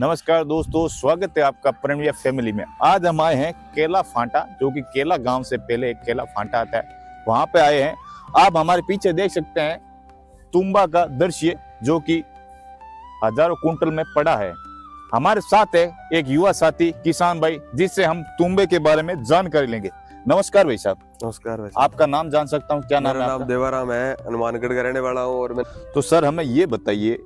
नमस्कार दोस्तों, स्वागत है आपका प्रेमिया फैमिली में। आज हम आए हैं केला फांटा, जो कि केला गांव से पहले एक केला फांटा आता है, वहां पे आए हैं। आप हमारे पीछे देख सकते हैं तुम्बा का दृश्य, जो कि हजारों कुंटल में पड़ा है। हमारे साथ है एक युवा साथी किसान भाई, जिससे हम तुम्बे के बारे में जानकारी लेंगे। नमस्कार भाई साहब। नमस्कार भाई। आपका नाम जान सकता हूँ? क्या नाम है? मेरा नाम देवाराम है, हनुमानगढ़ का रहने वाला हूँ। और मैं तो सर हमें ये बताइए,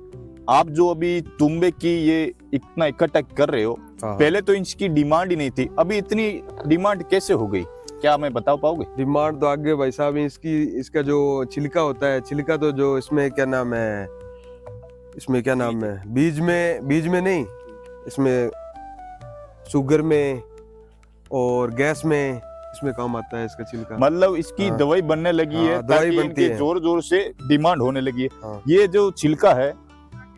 आप जो अभी तुम्बे की ये इतना इकट्ठा कर रहे हो, पहले तो इसकी डिमांड ही नहीं थी, अभी इतनी डिमांड कैसे हो गई? क्या हमें बता पाओगे? डिमांड तो आगे भाई साहब, इसका जो छिलका होता है, छिलका तो जो इसमें क्या नाम है, बीज में नहीं, इसमें शुगर में और गैस में इसमें काम आता है इसका छिलका। मतलब इसकी दवाई बनने लगी है, दवाई बनती है, जोर जोर से डिमांड होने लगी है। हाँ। ये जो छिलका है,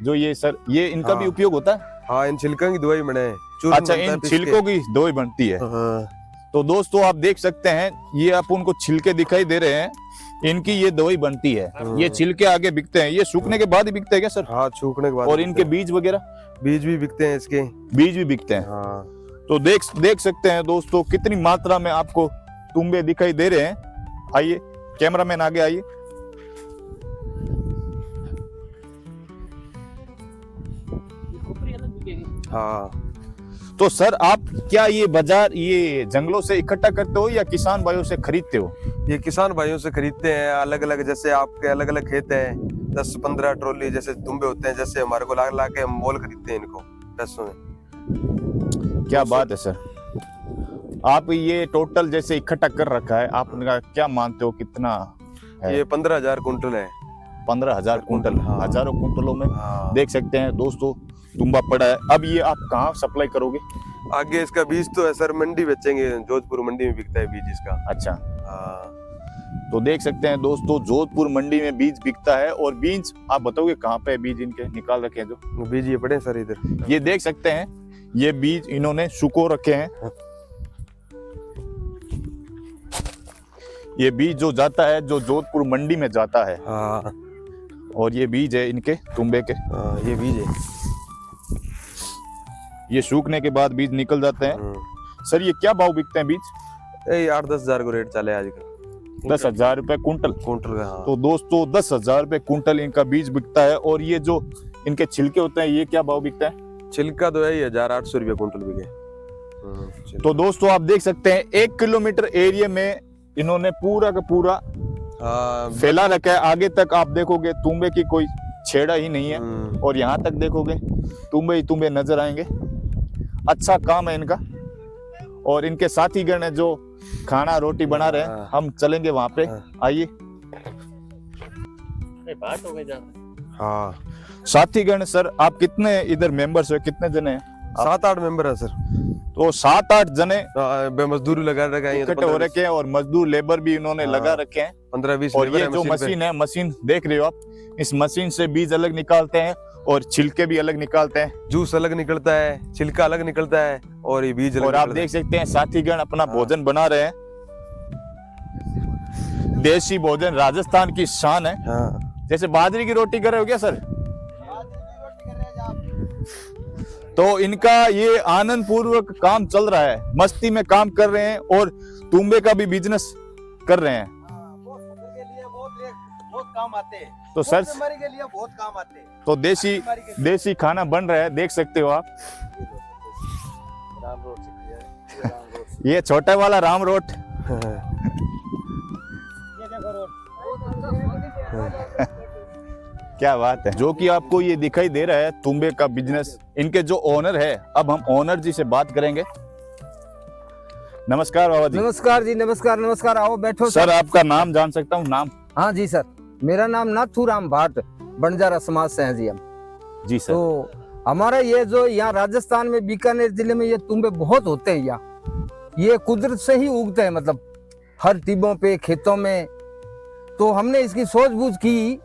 जो ये सर, ये इनका भी उपयोग होता है? हाँ, इन छिलकों की दवाई बने। अच्छा, इन छिलकों की दवाई बनती है। तो दोस्तों आप देख सकते हैं, ये आप उनको छिलके दिखाई दे रहे हैं, इनकी ये दवाई बनती है। ये छिलके आगे बिकते हैं, ये सूखने के बाद ही बिकते हैं क्या सर? हाँ, सूखने के बाद। और इनके बीज वगैरह? बीज भी बिकते हैं, इसके बीज भी बिकते हैं। हाँ। तो देख सकते हैं दोस्तों, कितनी मात्रा में आपको तुम्बे दिखाई दे रहे हैं। आइए कैमरामैन आगे आइए। हाँ। तो सर आप क्या ये बाजार, ये जंगलों से इकट्ठा करते हो या किसान भाइयों से खरीदते हो? ये किसान भाइयों से खरीदते हैं, अलग अलग, जैसे आपके अलग अलग खेत हैं, 10-15 ट्रॉली जैसे तुम्बे होते हैं, जैसे हमारे को ला के हम मोल खरीदते हैं इनको पैसों में। क्या बात है सर। आप ये टोटल जैसे इकट्ठा कर रखा है, आप क्या मानते हो कितना है? ये 15,000 कुंटल है। 15,000 कुंटल। हाँ। हजारों कुंटलों में। हाँ। देख सकते हैं दोस्तों, तुम्बा पड़ा है। अब ये आप कहाँ सप्लाई करोगे? आगे इसका बीज तो है सर, मंडी बेचेंगे, जोधपुर मंडी में बिकता है बीज इसका। अच्छा। हाँ। तो देख सकते हैं दोस्तों, जोधपुर मंडी में बीज बिकता है। और बीज आप बताओगे कहाँ पे बीज इनके निकाल रखे हैं? जो बीज ये पड़े सर इधर, ये देख सकते हैं, ये बीज इन्होंने सुको रखे हैं। ये बीज जो जाता है, जो जोधपुर मंडी में जाता है। हाँ। और ये बीज है इनके तुम्बे के। हाँ, ये बीज है। ये सूखने के बाद बीज निकल जाते हैं। सर ये क्या भाव बिकते हैं बीज? 8-10 हजार को रेट चले आजकल। 10,000 रुपए कुंटल का। हाँ। तो दोस्तों 10,000 रुपए कुंटल इनका बीज बिकता है। और ये जो इनके छिलके होते हैं, ये क्या भाव बिकता है? छिलका तो है 1,800 रुपये कुंटल बिके। तो दोस्तों आप देख सकते हैं, 1 किलोमीटर एरिया में इन्होंने पूरा का पूरा फैला रखा है। आगे तक आप देखोगे तुम्बे की कोई छेड़ा ही नहीं है, और यहाँ तक देखोगे तुम्बे ही तुम्बे नजर आएंगे। अच्छा काम है इनका। और इनके साथी गण है जो खाना रोटी बना रहे हैं, हम चलेंगे वहां पे। आइए। हाँ। साथी गण सर, आप कितने इधर मेंबर्स हो, कितने जने हैं? 7-8 मेंबर है सर। तो 7-8 जने मजदूरी लगा रखे हैं, इकट्ठे हो रखे हैं, और मजदूर लेबर भी इन्होंने लगा रखे हैं। 15-20। और ये जो मशीन है, मशीन देख रहे हो आप, इस मशीन से बीज अलग निकालते हैं और छिलके भी अलग निकालते हैं। जूस अलग निकलता है, छिलका अलग निकलता है, और ये बीज अलग। और आप देख सकते हैं साथीगण अपना भोजन बना रहे हैं। देसी भोजन राजस्थान की शान है। जैसे बाजरे की रोटी कर रहे हो क्या सर? तो इनका ये आनंद पूर्वक काम चल रहा है, मस्ती में काम कर रहे हैं, और तुम्बे का भी बिजनेस कर रहे हैं। बहुत काम आते हैं। तो सर के लिए बहुत काम आते हैं। तो देसी खाना बन रहा है, देख सकते हो आप। ये छोटा वाला राम रोट। क्या बात है। जो कि आपको ये दिखाई दे रहा है तुम्बे का बिजनेस, इनके जो ओनर है, अब हम ओनर जी से बात करेंगे। नमस्कार बाबा जी। नमस्कार जी, नमस्कार नमस्कार। आओ बैठो सर। आपका नाम जान सकता हूँ? नाम? हाँ जी सर, मेरा नाम नाथूराम भाट, बंजारा समाज से हैं जी हम। जी सर। तो हमारा ये जो यहाँ राजस्थान में बीकानेर जिले में ये तुम्बे बहुत होते हैं यहाँ, ये कुदरत से ही उगते हैं, मतलब हर टिब्बों पे, खेतों में। तो हमने इसकी सूझबूझ की,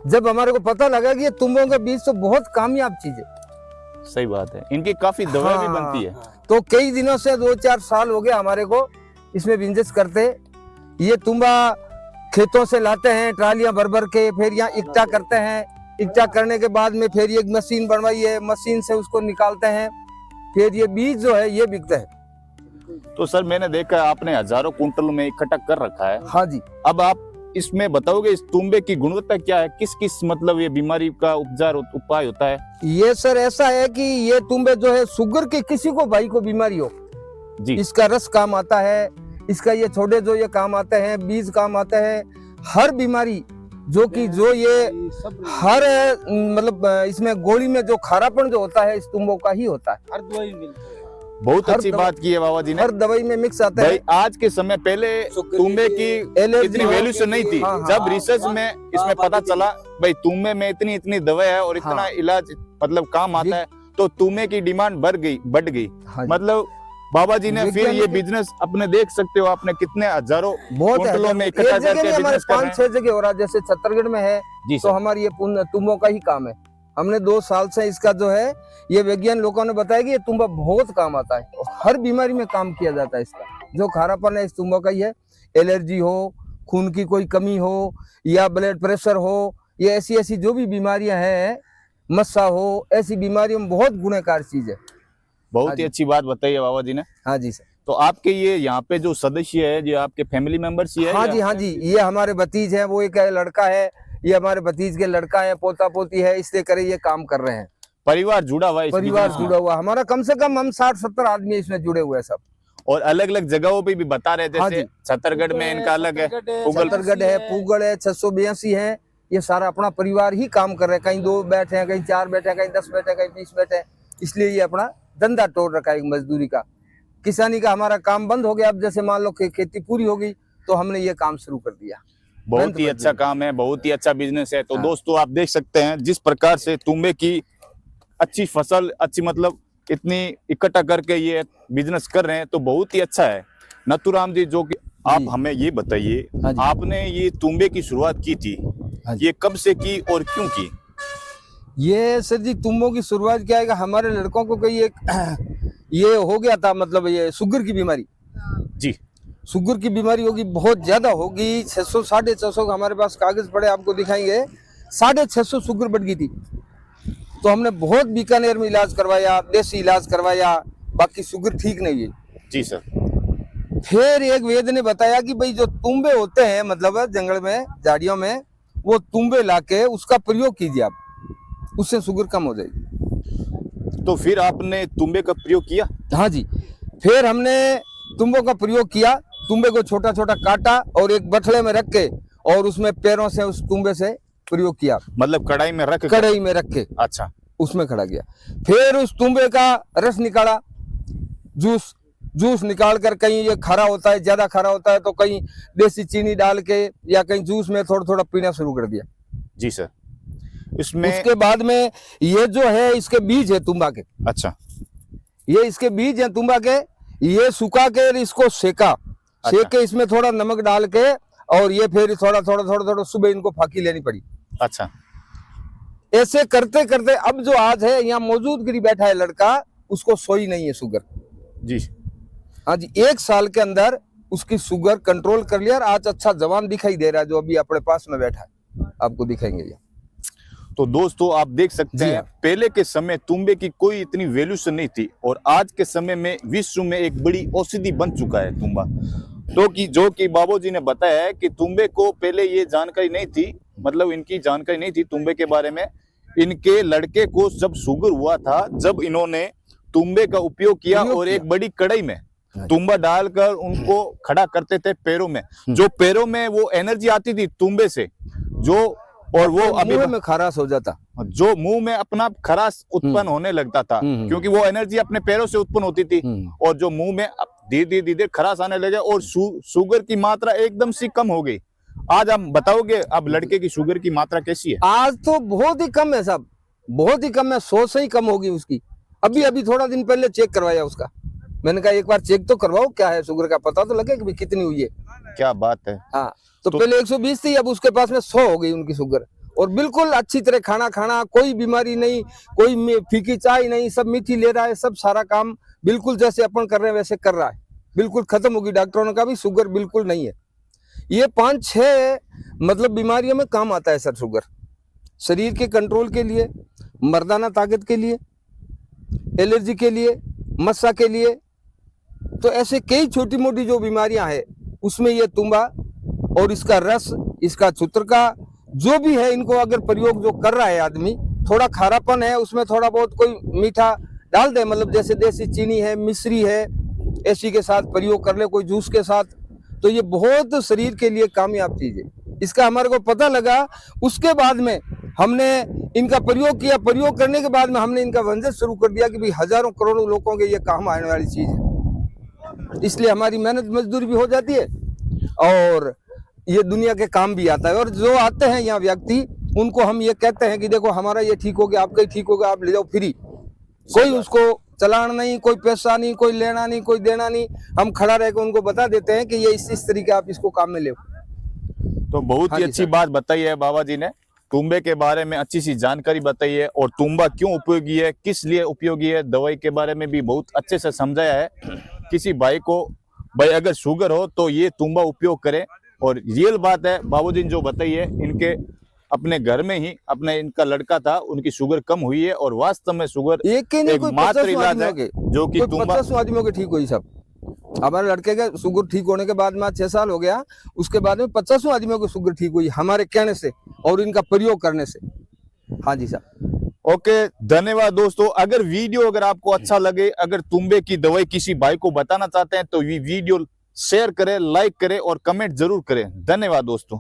जब हमारे को पता लगा कि ये तुम्बों के बीज तो बहुत कामयाब चीज है। सही बात है, इनकी काफी दवा भी बनती है। तो कई दिनों से 2-4 साल हो गया हमारे को इसमें बिजनेस करते। ये तुम्बा खेतों से लाते हैं ट्रालियां भर भर के, फिर यहाँ इकट्ठा करते हैं, इकट्ठा करने के बाद में फिर ये मशीन बनवाई है, मशीन से उसको निकालते हैं, फिर ये बीज जो है ये बिकता है। तो सर मैंने देखा आपने हजारों कुंटल में इकट्ठा कर रखा है। हाँ जी। अब आप इसमें बताओगे इस तुम्बे की गुणवत्ता क्या है, किस किस मतलब ये बीमारी का उपचार उपाय होता है? ये सर ऐसा है कि ये तुम्बे जो है शुगर के किसी को भाई को बीमारी हो जी, इसका रस काम आता है, इसका ये छोटे जो ये काम आते हैं, बीज काम आते हैं। हर बीमारी जो ये हर मतलब इसमें गोली में जो खारापन जो होता है इस तुंबों का ही होता है। हर दवाई मिलती है। बहुत हर अच्छी बात की है बाबा जी ने। हर दवाई में मिक्स आता भाई है। आज के समय पहले तुम्बे की एलर्जी इतनी हो, वैल्यूशन नहीं थी। हाँ, हाँ, जब रिसर्च में इसमें पता चला भाई तुम्बे में इतनी इतनी दवा है और इतना हाँ। इलाज मतलब काम आता है, तो तुम्बे की डिमांड बढ़ गई। हाँ जी। मतलब बाबा जी ने फिर ये वैज्ञानिक- बिजनेस अपने देख सकते हो, आपने कितने हजारों बहुत कुंटलों में है। इकट्ठा एक जगह करके नहीं, हमारे बिजनेस कर रहे 5-6 जगह हो रहा है। जैसे छत्तीसगढ़ में है जी तो सर। हमारी ये तुम्बों का ही काम है। हमने 2 साल से इसका जो है ये वैज्ञानिक लोगों ने बताया कि ये तुम्बा बहुत काम आता है और हर बीमारी में काम किया जाता है इसका। जो खारापन है इस तुम्बा का ही है। एलर्जी हो, खून की कोई कमी हो या ब्लड प्रेशर हो, ये ऐसी जो भी बीमारियां हैं, मस्सा हो, ऐसी बीमारियों में बहुत गुणकारी चीज है। बहुत हाँ ही जी। अच्छी बात बताई है बाबा जी ने। हाँ जी सर। तो आपके ये यहाँ पे जो सदस्य है, जो आपके फैमिली मेंबर्स ही है? हाँ या- जी, हाँ जी, ये हमारे भतीज हैं। वो एक लड़का है, ये हमारे भतीज के लड़का है, पोता पोती है, इसलिए करे ये काम कर रहे हैं। परिवार जुड़ा हुआ है इस परिवार business में? जुड़ा हुआ हमारा, कम से कम हम 60-70 आदमी इसमें जुड़े हुए हैं सब। और अलग अलग जगहों पे भी बता रहे थे, हाँ जैसे जी। छत्तीसगढ़ में इनका अलग है, पुगल छत्तीसगढ़ है, पूगड़ है, 682 है। ये सारा अपना परिवार ही काम कर रहे हैं। कहीं 2 बैठे हैं, कहीं 4 बैठे हैं, कहीं 10 बैठे हैं, कहीं 20 बैठे हैं। इसलिए ये अपना धंधा तोड़ रखा है मजदूरी का। किसानी का हमारा काम बंद हो गया। अब जैसे मान लो खेती पूरी हो गई तो हमने ये काम शुरू कर दिया। बहुत ही अच्छा काम है, बहुत ही अच्छा बिजनेस है। तो हाँ। दोस्तों आप देख सकते हैं जिस प्रकार से तुम्बे की अच्छी फसल, अच्छी मतलब इतनी इकट्ठा करके ये बिजनेस कर रहे हैं, तो बहुत ही अच्छा है। नथुराम जी, जो कि आप जी। हमें ये बताइए, हाँ जी। आपने ये तुम्बे की शुरुआत की थी, हाँ जी। ये कब से की और क्यों की? ये सर जी तुंबों की शुरुआत क्या है, हमारे लड़कों को कोई एक ये हो गया था, मतलब ये शुगर की बीमारी। जी, शुगर की बीमारी होगी, बहुत ज्यादा होगी। 600 650 हमारे पास कागज पड़े, आपको दिखाएंगे। 650 शुगर बढ़ गई थी। तो हमने बहुत बीकानेर में इलाज करवाया, देसी इलाज करवाया, बाकी शुगर ठीक नहीं हुई। जी सर। फिर एक वैद्य ने बताया कि भाई जो तुम्बे होते हैं, मतलब जंगल में, झाड़ियों में, वो तुम्बे लाके उसका प्रयोग कीजिए आप, उससे शुगर कम हो जाएगी। तो फिर आपने तुम्बे का प्रयोग किया? हाँ जी। फिर हमने तुम्बों का प्रयोग किया। तुम्बे को छोटा छोटा काटा और एक बथड़े में रख के और उसमें पैरों से उस तुम्बे से प्रयोग किया। मतलब कढ़ाई में रख के? कढ़ाई में रख के अच्छा। उसमें खड़ा किया। फिर उस तुम्बे का रस निकाला, जूस निकाल कर, कहीं ये खारा होता है, ज्यादा खारा होता है तो कहीं देसी चीनी डाल के या कहीं जूस में थोड़ा थोड़ा पीना शुरू कर दिया। जी सर। इसमें उसके बाद में ये जो है इसके बीज है तुम्बा के, अच्छा, ये इसके बीज हैं तुम्बा के, ये सुखा के इसको सेका, सेक के इसमें थोड़ा नमक डाल के और ये फिर थोड़ा सुबह इनको फाकी लेनी पड़ी। अच्छा। ऐसे करते करते अब जो आज है यहाँ मौजूद गिरी बैठा है लड़का, उसको सोई नहीं है शुगर। जी। हाँ जी, 1 साल के अंदर उसकी शुगर कंट्रोल कर लिया और आज अच्छा जवान दिखाई दे रहा है, जो अभी अपने पास में बैठा है, आपको दिखाएंगे ये। तो दोस्तों आप देख सकते जी हैं हाँ। पहले के समय तुम्बे की कोई इतनी वैल्यूशन नहीं थी और आज के समय में विश्व में एक बड़ी औषधि बन चुका है तुम्बा। तो कि जो कि बाबूजी ने बताया है कि तुम्बे को पहले ये जानकारी नहीं थी, मतलब इनकी जानकारी नहीं थी तुम्बे के बारे में। इनके लड़के को जब शुगर हुआ था, जब इन्होंने तुम्बे का उपयोग किया और एक बड़ी कढ़ाई में तुम्बा डालकर उनको खड़ा करते थे पैरों में, जो पैरों में वो एनर्जी आती थी तुम्बे से, जो और वो अभी मुंह में खराश हो जाता, जो मुंह में अपना खराश उत्पन्न होने लगता था, क्योंकि वो एनर्जी अपने पैरों से उत्पन्न होती थी और जो मुंह में धीरे धीरे खराश आने लगे और शुगर की मात्रा एकदम सी कम हो गई। आज आप बताओगे अब लड़के की शुगर की मात्रा कैसी है? आज तो बहुत ही कम है साहब, बहुत ही कम है, 100 से ही कम होगी उसकी। अभी थोड़ा दिन पहले चेक करवाया उसका, मैंने कहा एक बार चेक तो करवाओ, क्या है शुगर का पता तो लगे कि कितनी हुई है। क्या बात है। हाँ, तो पहले 120 थी, अब उसके पास में 100 हो गई उनकी शुगर। और बिल्कुल अच्छी तरह खाना, कोई बीमारी नहीं, कोई फीकी चाय नहीं, सब मीठी ले रहा है, सब सारा काम बिल्कुल जैसे अपन कर रहे हैं वैसे कर रहा है, बिल्कुल खत्म होगी। डॉक्टरों ने कहा भी शुगर बिल्कुल नहीं है। ये 5-6 मतलब बीमारियों में काम आता है सर शुगर। शरीर के कंट्रोल के लिए, मर्दाना ताकत के लिए, एलर्जी के लिए, मस्सा के लिए, तो ऐसे कई छोटी मोटी जो बीमारियां हैं उसमें ये तुम्बा और इसका रस, इसका छुत्रका जो भी है, इनको अगर प्रयोग जो कर रहा है आदमी, थोड़ा खारापन है उसमें थोड़ा बहुत कोई मीठा डाल दे, मतलब जैसे देसी चीनी है, मिश्री है, ऐसी के साथ प्रयोग कर ले, कोई जूस के साथ, तो ये बहुत शरीर के लिए कामयाब चीज है। इसका हमारे को पता लगा, उसके बाद में हमने इनका प्रयोग किया। प्रयोग करने के बाद में हमने इनका वंजन शुरू कर दिया कि भाई हजारों करोड़ों लोगों के ये काम आने वाली चीज है। इसलिए हमारी मेहनत मजदूरी भी हो जाती है और ये दुनिया के काम भी आता है। और जो आते हैं यहाँ व्यक्ति, उनको हम ये कहते हैं कि देखो हमारा ये ठीक हो गया, आपका ही ठीक हो गया, आप ले जाओ फ्री। कोई उसको चलान नहीं, कोई पैसा नहीं, कोई लेना नहीं, कोई देना नहीं। हम खड़ा रह के उनको बता देते हैं कि ये इस तरीके आप इसको काम में ले। तो बहुत हाँ ही जी अच्छी सर। बात बताई है बाबा जी ने, तुम्बे के बारे में अच्छी सी जानकारी बताई है और तुम्बा क्यों उपयोगी है, किस लिए उपयोगी है, दवाई के बारे में भी बहुत अच्छे से समझाया है। किसी भाई को भाई अगर शुगर हो तो ये तुम्बा उपयोग करें। और रियल बात है, बाबूजी ने जो बताई है, इनके अपने घर में ही अपने इनका लड़का था, उनकी शुगर कम हुई है और वास्तव में शुगर एक के नहीं, कोई मात्र 50 इलाज है आदमियों के, जो कि कोई तुम्बा 50 आदमियों के ठीक हुई सब। हमारे लड़के का शुगर ठीक होने के बाद में 6 साल हो गया, उसके बाद में 50 आदमियों की शुगर ठीक हुई हमारे कहने से और इनका प्रयोग करने से। हाँ जी साहब। ओके, धन्यवाद दोस्तों। अगर आपको अच्छा लगे, अगर तुम्बे की दवाई किसी भाई को बताना चाहते हैं तो ये वीडियो शेयर करें, लाइक करें और कमेंट जरूर करें। धन्यवाद दोस्तों।